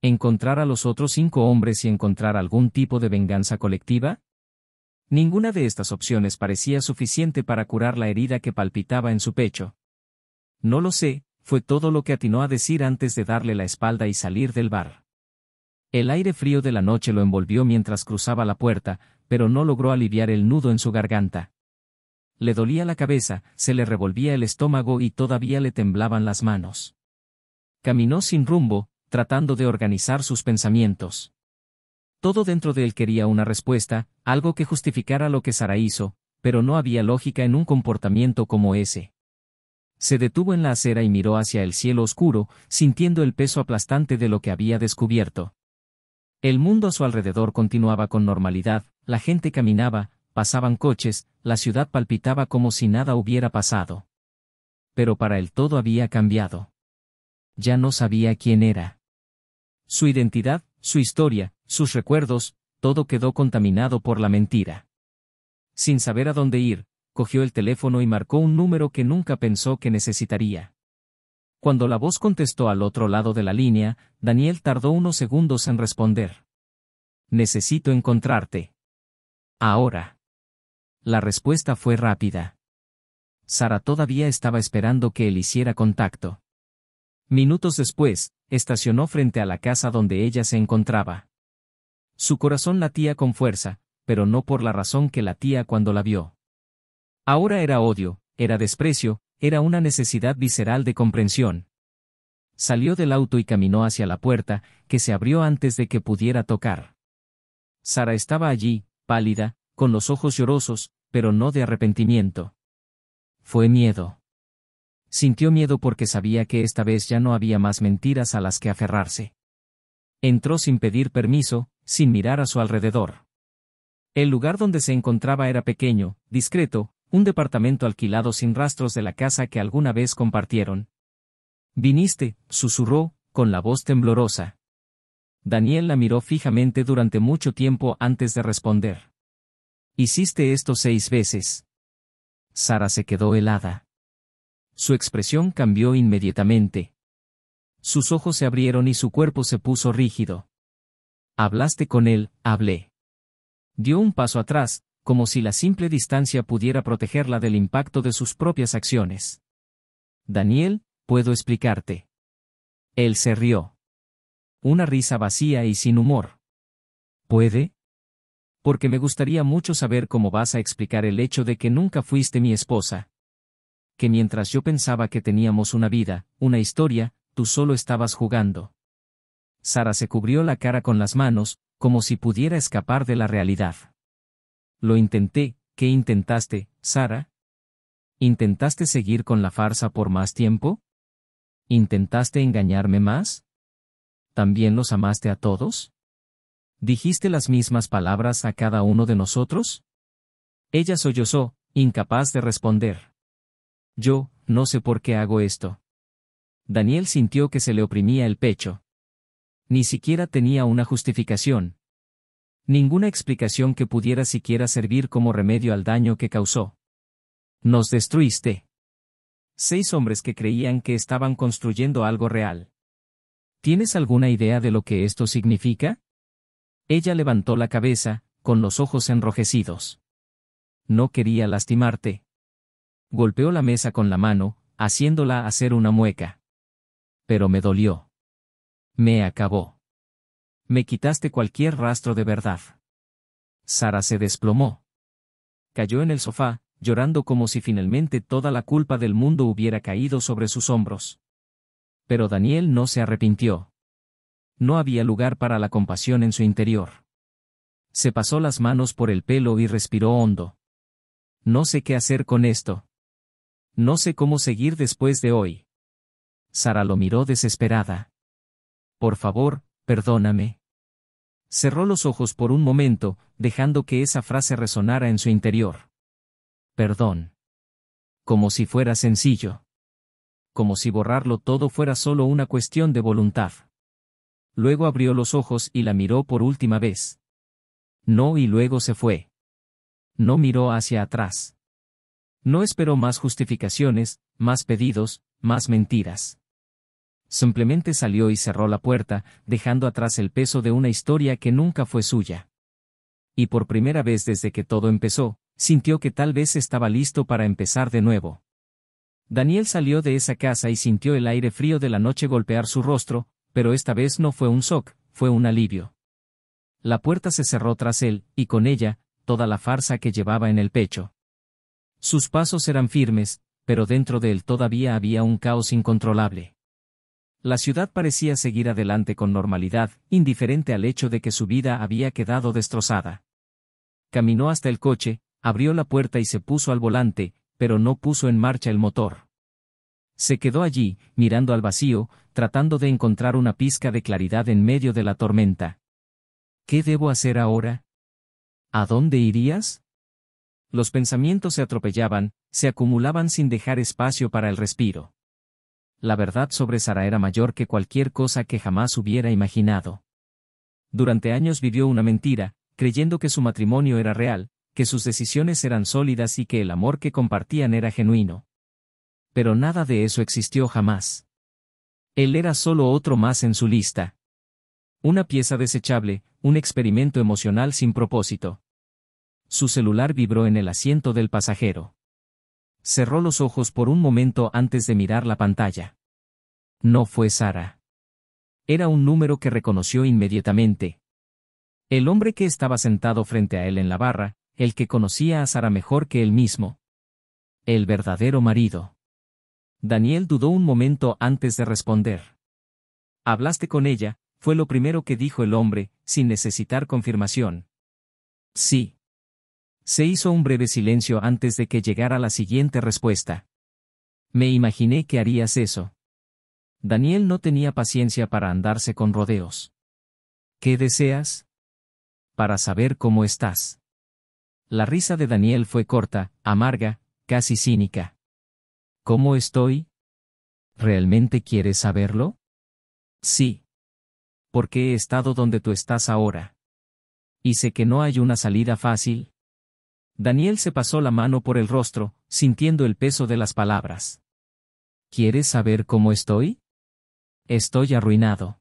¿Encontrar a los otros 5 hombres y encontrar algún tipo de venganza colectiva? Ninguna de estas opciones parecía suficiente para curar la herida que palpitaba en su pecho. No lo sé, fue todo lo que atinó a decir antes de darle la espalda y salir del bar. El aire frío de la noche lo envolvió mientras cruzaba la puerta, pero no logró aliviar el nudo en su garganta. Le dolía la cabeza, se le revolvía el estómago y todavía le temblaban las manos. Caminó sin rumbo, tratando de organizar sus pensamientos. Todo dentro de él quería una respuesta, algo que justificara lo que Sara hizo, pero no había lógica en un comportamiento como ese. Se detuvo en la acera y miró hacia el cielo oscuro, sintiendo el peso aplastante de lo que había descubierto. El mundo a su alrededor continuaba con normalidad, la gente caminaba, pasaban coches, la ciudad palpitaba como si nada hubiera pasado. Pero para él todo había cambiado. Ya no sabía quién era. Su identidad, su historia, sus recuerdos, todo quedó contaminado por la mentira. Sin saber a dónde ir, cogió el teléfono y marcó un número que nunca pensó que necesitaría. Cuando la voz contestó al otro lado de la línea, Daniel tardó unos segundos en responder. Necesito encontrarte. Ahora. La respuesta fue rápida. Sara todavía estaba esperando que él hiciera contacto. Minutos después, estacionó frente a la casa donde ella se encontraba. Su corazón latía con fuerza, pero no por la razón que latía cuando la vio. Ahora era odio, era desprecio, era una necesidad visceral de comprensión. Salió del auto y caminó hacia la puerta, que se abrió antes de que pudiera tocar. Sara estaba allí, pálida, con los ojos llorosos, pero no de arrepentimiento. Fue miedo. Sintió miedo porque sabía que esta vez ya no había más mentiras a las que aferrarse. Entró sin pedir permiso, sin mirar a su alrededor. El lugar donde se encontraba era pequeño, discreto, un departamento alquilado sin rastros de la casa que alguna vez compartieron. «Viniste», susurró, con la voz temblorosa. Daniel la miró fijamente durante mucho tiempo antes de responder. «Hiciste esto 6 veces». Sara se quedó helada. Su expresión cambió inmediatamente. Sus ojos se abrieron y su cuerpo se puso rígido. «¿Hablaste con él?» «Hablé». Dio un paso atrás, como si la simple distancia pudiera protegerla del impacto de sus propias acciones. «Daniel, puedo explicarte». Él se rió. Una risa vacía y sin humor. ¿Puede? Porque me gustaría mucho saber cómo vas a explicar el hecho de que nunca fuiste mi esposa. Que mientras yo pensaba que teníamos una vida, una historia, tú solo estabas jugando. Sara se cubrió la cara con las manos, como si pudiera escapar de la realidad. Lo intenté. ¿Qué intentaste, Sara? ¿Intentaste seguir con la farsa por más tiempo? ¿Intentaste engañarme más? ¿También los amaste a todos? ¿Dijiste las mismas palabras a cada uno de nosotros? Ella sollozó, incapaz de responder. Yo, no sé por qué hago esto. Daniel sintió que se le oprimía el pecho. Ni siquiera tenía una justificación. Ninguna explicación que pudiera siquiera servir como remedio al daño que causó. Nos destruiste. 6 hombres que creían que estaban construyendo algo real. ¿Tienes alguna idea de lo que esto significa? Ella levantó la cabeza, con los ojos enrojecidos. No quería lastimarte. Golpeó la mesa con la mano, haciéndola hacer una mueca. Pero me dolió. Me acabó. Me quitaste cualquier rastro de verdad. Sara se desplomó. Cayó en el sofá, llorando como si finalmente toda la culpa del mundo hubiera caído sobre sus hombros. Pero Daniel no se arrepintió. No había lugar para la compasión en su interior. Se pasó las manos por el pelo y respiró hondo. No sé qué hacer con esto. No sé cómo seguir después de hoy. Sara lo miró desesperada. Por favor, perdóname. Cerró los ojos por un momento, dejando que esa frase resonara en su interior. Perdón. Como si fuera sencillo. Como si borrarlo todo fuera solo una cuestión de voluntad. Luego abrió los ojos y la miró por última vez. No, y luego se fue. No miró hacia atrás. No esperó más justificaciones, más pedidos, más mentiras. Simplemente salió y cerró la puerta, dejando atrás el peso de una historia que nunca fue suya. Y por primera vez desde que todo empezó, sintió que tal vez estaba listo para empezar de nuevo. Daniel salió de esa casa y sintió el aire frío de la noche golpear su rostro, pero esta vez no fue un shock, fue un alivio. La puerta se cerró tras él, y con ella, toda la farsa que llevaba en el pecho. Sus pasos eran firmes, pero dentro de él todavía había un caos incontrolable. La ciudad parecía seguir adelante con normalidad, indiferente al hecho de que su vida había quedado destrozada. Caminó hasta el coche, abrió la puerta y se puso al volante, pero no puso en marcha el motor. Se quedó allí, mirando al vacío, tratando de encontrar una pizca de claridad en medio de la tormenta. ¿Qué debo hacer ahora? ¿A dónde irías? Los pensamientos se atropellaban, se acumulaban sin dejar espacio para el respiro. La verdad sobre Sara era mayor que cualquier cosa que jamás hubiera imaginado. Durante años vivió una mentira, creyendo que su matrimonio era real, que sus decisiones eran sólidas y que el amor que compartían era genuino. Pero nada de eso existió jamás. Él era solo otro más en su lista. Una pieza desechable, un experimento emocional sin propósito. Su celular vibró en el asiento del pasajero. Cerró los ojos por un momento antes de mirar la pantalla. No fue Sara. Era un número que reconoció inmediatamente. El hombre que estaba sentado frente a él en la barra, el que conocía a Sara mejor que él mismo. El verdadero marido. Daniel dudó un momento antes de responder. «¿Hablaste con ella?», fue lo primero que dijo el hombre, sin necesitar confirmación. «Sí». Se hizo un breve silencio antes de que llegara la siguiente respuesta. «Me imaginé que harías eso». Daniel no tenía paciencia para andarse con rodeos. «¿Qué deseas?». «Para saber cómo estás». La risa de Daniel fue corta, amarga, casi cínica. «¿Cómo estoy? ¿Realmente quieres saberlo?». «Sí. Porque he estado donde tú estás ahora. Y sé que no hay una salida fácil». Daniel se pasó la mano por el rostro, sintiendo el peso de las palabras. «¿Quieres saber cómo estoy? Estoy arruinado.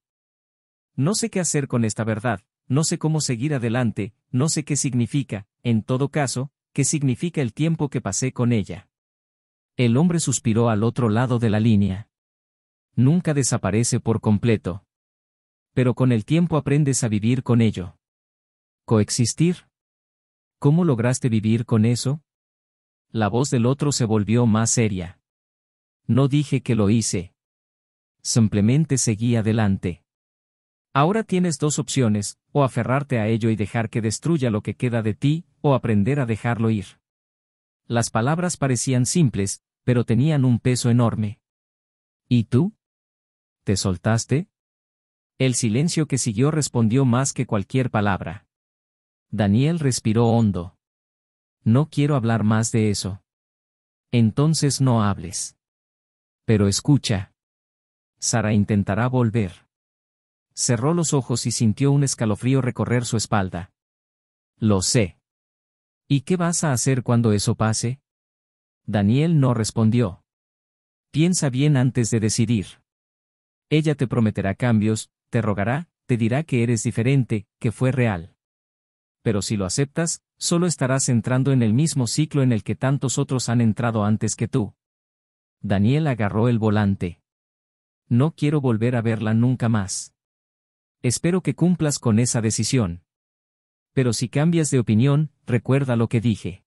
No sé qué hacer con esta verdad, no sé cómo seguir adelante, no sé qué significa, en todo caso, qué significa el tiempo que pasé con ella». El hombre suspiró al otro lado de la línea. Nunca desaparece por completo. Pero con el tiempo aprendes a vivir con ello. ¿Coexistir? ¿Cómo lograste vivir con eso? La voz del otro se volvió más seria. No dije que lo hice. Simplemente seguí adelante. Ahora tienes dos opciones, o aferrarte a ello y dejar que destruya lo que queda de ti, o aprender a dejarlo ir. Las palabras parecían simples, pero tenían un peso enorme. ¿Y tú? ¿Te soltaste? El silencio que siguió respondió más que cualquier palabra. Daniel respiró hondo. No quiero hablar más de eso. Entonces no hables. Pero escucha. Sara intentará volver. Cerró los ojos y sintió un escalofrío recorrer su espalda. Lo sé. ¿Y qué vas a hacer cuando eso pase? Daniel no respondió. Piensa bien antes de decidir. Ella te prometerá cambios, te rogará, te dirá que eres diferente, que fue real. Pero si lo aceptas, solo estarás entrando en el mismo ciclo en el que tantos otros han entrado antes que tú. Daniel agarró el volante. No quiero volver a verla nunca más. Espero que cumplas con esa decisión. Pero si cambias de opinión, recuerda lo que dije.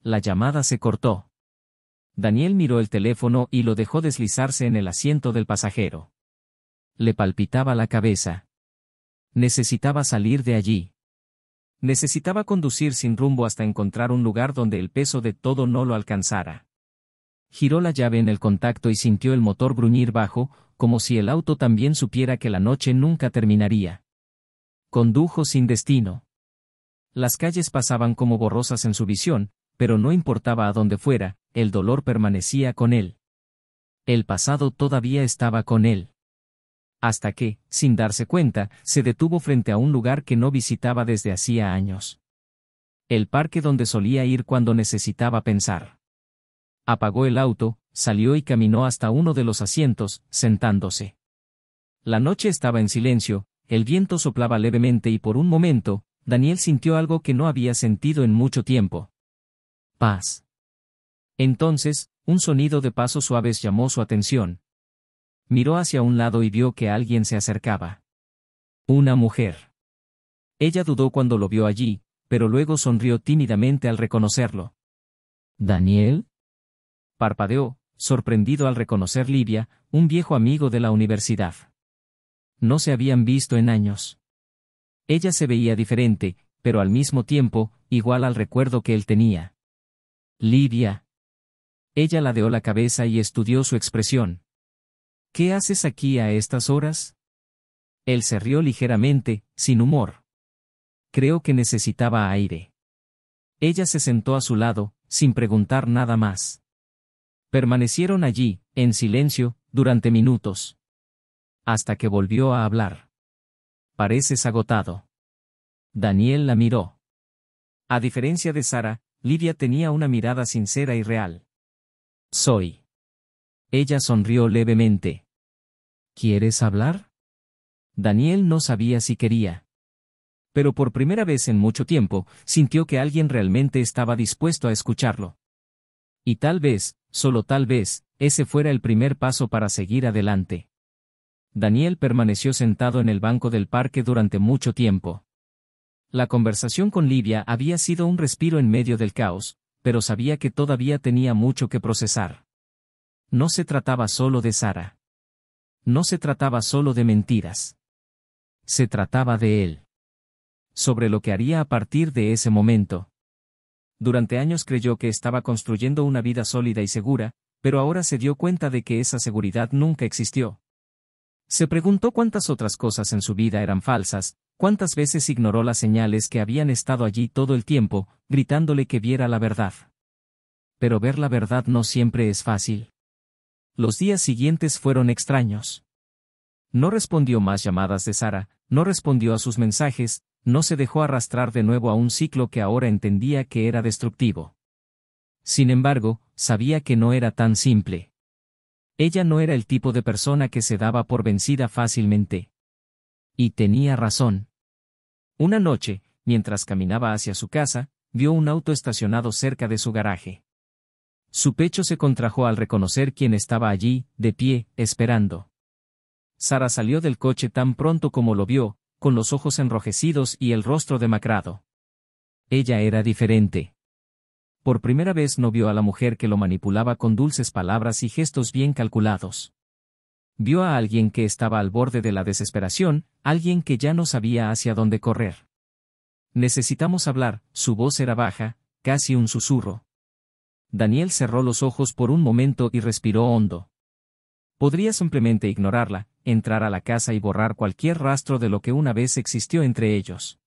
La llamada se cortó. Daniel miró el teléfono y lo dejó deslizarse en el asiento del pasajero. Le palpitaba la cabeza. Necesitaba salir de allí. Necesitaba conducir sin rumbo hasta encontrar un lugar donde el peso de todo no lo alcanzara. Giró la llave en el contacto y sintió el motor gruñir bajo, como si el auto también supiera que la noche nunca terminaría. Condujo sin destino. Las calles pasaban como borrosas en su visión, pero no importaba a dónde fuera, el dolor permanecía con él. El pasado todavía estaba con él. Hasta que, sin darse cuenta, se detuvo frente a un lugar que no visitaba desde hacía años. El parque donde solía ir cuando necesitaba pensar. Apagó el auto, salió y caminó hasta uno de los asientos, sentándose. La noche estaba en silencio, el viento soplaba levemente y por un momento, Daniel sintió algo que no había sentido en mucho tiempo. Paz. Entonces, un sonido de pasos suaves llamó su atención. Miró hacia un lado y vio que alguien se acercaba. Una mujer. Ella dudó cuando lo vio allí, pero luego sonrió tímidamente al reconocerlo. ¿Daniel? Parpadeó, sorprendido al reconocer Livia, un viejo amigo de la universidad. No se habían visto en años. Ella se veía diferente, pero al mismo tiempo, igual al recuerdo que él tenía. Livia. Ella ladeó la cabeza y estudió su expresión. ¿Qué haces aquí a estas horas? Él se rió ligeramente, sin humor. Creo que necesitaba aire. Ella se sentó a su lado, sin preguntar nada más. Permanecieron allí, en silencio, durante minutos. Hasta que volvió a hablar. Pareces agotado. Daniel la miró. A diferencia de Sara, Livia tenía una mirada sincera y real. Soy. Ella sonrió levemente. ¿Quieres hablar? Daniel no sabía si quería. Pero por primera vez en mucho tiempo, sintió que alguien realmente estaba dispuesto a escucharlo. Y tal vez, solo tal vez, ese fuera el primer paso para seguir adelante. Daniel permaneció sentado en el banco del parque durante mucho tiempo. La conversación con Livia había sido un respiro en medio del caos, pero sabía que todavía tenía mucho que procesar. No se trataba solo de Sara. No se trataba solo de mentiras. Se trataba de él. Sobre lo que haría a partir de ese momento. Durante años creyó que estaba construyendo una vida sólida y segura, pero ahora se dio cuenta de que esa seguridad nunca existió. Se preguntó cuántas otras cosas en su vida eran falsas, cuántas veces ignoró las señales que habían estado allí todo el tiempo, gritándole que viera la verdad. Pero ver la verdad no siempre es fácil. Los días siguientes fueron extraños. No respondió más llamadas de Sara, no respondió a sus mensajes, no se dejó arrastrar de nuevo a un ciclo que ahora entendía que era destructivo. Sin embargo, sabía que no era tan simple. Ella no era el tipo de persona que se daba por vencida fácilmente. Y tenía razón. Una noche, mientras caminaba hacia su casa, vio un auto estacionado cerca de su garaje. Su pecho se contrajo al reconocer quién estaba allí, de pie, esperando. Sara salió del coche tan pronto como lo vio, con los ojos enrojecidos y el rostro demacrado. Ella era diferente. Por primera vez no vio a la mujer que lo manipulaba con dulces palabras y gestos bien calculados. Vio a alguien que estaba al borde de la desesperación, alguien que ya no sabía hacia dónde correr. Necesitamos hablar, su voz era baja, casi un susurro. Daniel cerró los ojos por un momento y respiró hondo. Podría simplemente ignorarla, entrar a la casa y borrar cualquier rastro de lo que una vez existió entre ellos.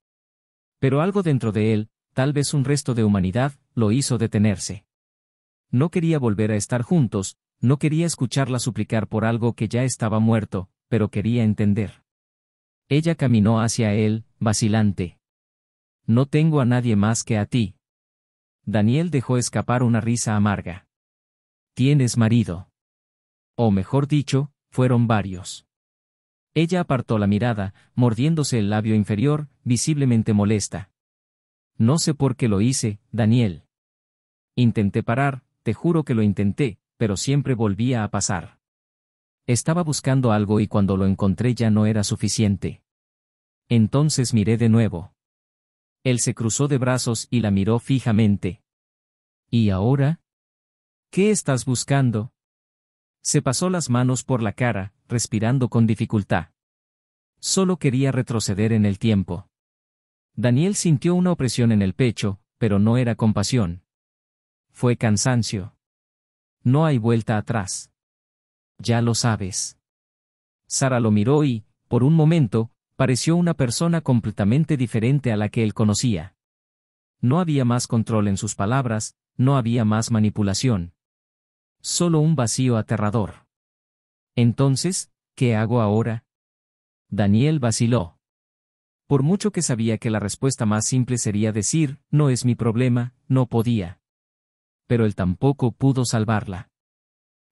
Pero algo dentro de él, tal vez un resto de humanidad, lo hizo detenerse. No quería volver a estar juntos, no quería escucharla suplicar por algo que ya estaba muerto, pero quería entender. Ella caminó hacia él, vacilante. No tengo a nadie más que a ti. Daniel dejó escapar una risa amarga. ¿Tienes marido? O mejor dicho, fueron varios. Ella apartó la mirada, mordiéndose el labio inferior, visiblemente molesta. No sé por qué lo hice, Daniel. Intenté parar, te juro que lo intenté, pero siempre volvía a pasar. Estaba buscando algo y cuando lo encontré ya no era suficiente. Entonces miré de nuevo. Él se cruzó de brazos y la miró fijamente. ¿Y ahora? ¿Qué estás buscando? Se pasó las manos por la cara, respirando con dificultad. Solo quería retroceder en el tiempo. Daniel sintió una opresión en el pecho, pero no era compasión. Fue cansancio. No hay vuelta atrás. Ya lo sabes. Sara lo miró y, por un momento, pareció una persona completamente diferente a la que él conocía. No había más control en sus palabras, no había más manipulación. Solo un vacío aterrador. Entonces, ¿qué hago ahora? Daniel vaciló. Por mucho que sabía que la respuesta más simple sería decir, no es mi problema, no podía. Pero él tampoco pudo salvarla.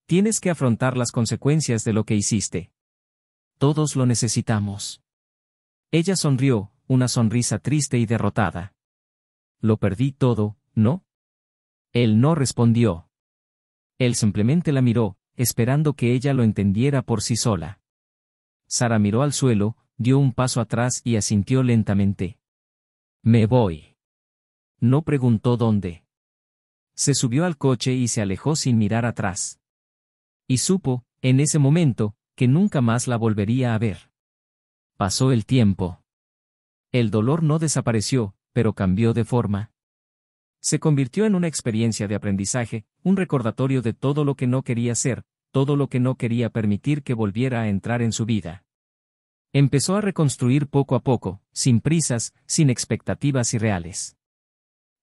Tienes que afrontar las consecuencias de lo que hiciste. Todos lo necesitamos. Ella sonrió, una sonrisa triste y derrotada. Lo perdí todo, ¿no? Él no respondió. Él simplemente la miró, esperando que ella lo entendiera por sí sola. Sara miró al suelo, dio un paso atrás y asintió lentamente. Me voy. No preguntó dónde. Se subió al coche y se alejó sin mirar atrás. Y supo, en ese momento, que nunca más la volvería a ver. Pasó el tiempo. El dolor no desapareció, pero cambió de forma. Se convirtió en una experiencia de aprendizaje, un recordatorio de todo lo que no quería ser, todo lo que no quería permitir que volviera a entrar en su vida. Empezó a reconstruir poco a poco, sin prisas, sin expectativas irreales.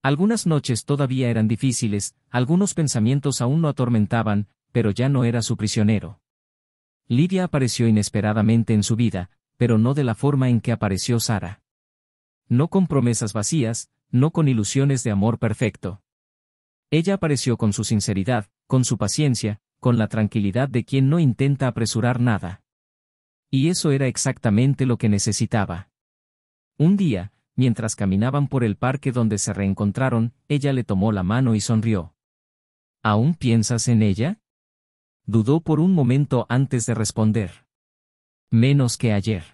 Algunas noches todavía eran difíciles, algunos pensamientos aún lo atormentaban, pero ya no era su prisionero. Lidia apareció inesperadamente en su vida, pero no de la forma en que apareció Sara. No con promesas vacías, no con ilusiones de amor perfecto. Ella apareció con su sinceridad, con su paciencia, con la tranquilidad de quien no intenta apresurar nada. Y eso era exactamente lo que necesitaba. Un día, mientras caminaban por el parque donde se reencontraron, ella le tomó la mano y sonrió. ¿Aún piensas en ella? Dudó por un momento antes de responder. Menos que ayer.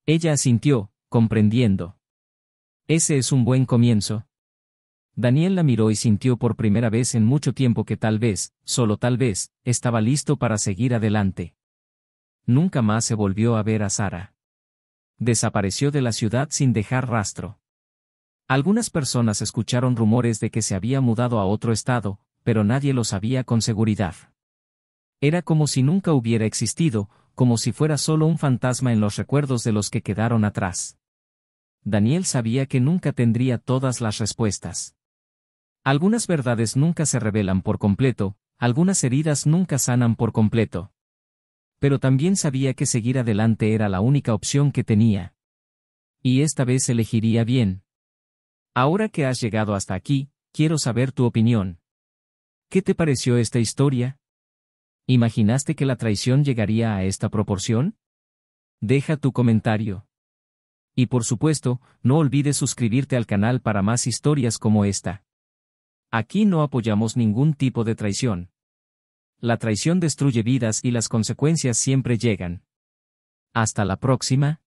Ella asintió, comprendiendo. Ese es un buen comienzo. Daniel la miró y sintió por primera vez en mucho tiempo que tal vez, solo tal vez, estaba listo para seguir adelante. Nunca más se volvió a ver a Sara. Desapareció de la ciudad sin dejar rastro. Algunas personas escucharon rumores de que se había mudado a otro estado, pero nadie lo sabía con seguridad. Era como si nunca hubiera existido, como si fuera solo un fantasma en los recuerdos de los que quedaron atrás. Daniel sabía que nunca tendría todas las respuestas. Algunas verdades nunca se revelan por completo, algunas heridas nunca sanan por completo. Pero también sabía que seguir adelante era la única opción que tenía. Y esta vez elegiría bien. Ahora que has llegado hasta aquí, quiero saber tu opinión. ¿Qué te pareció esta historia? ¿Imaginaste que la traición llegaría a esta proporción? Deja tu comentario. Y por supuesto, no olvides suscribirte al canal para más historias como esta. Aquí no apoyamos ningún tipo de traición. La traición destruye vidas y las consecuencias siempre llegan. Hasta la próxima.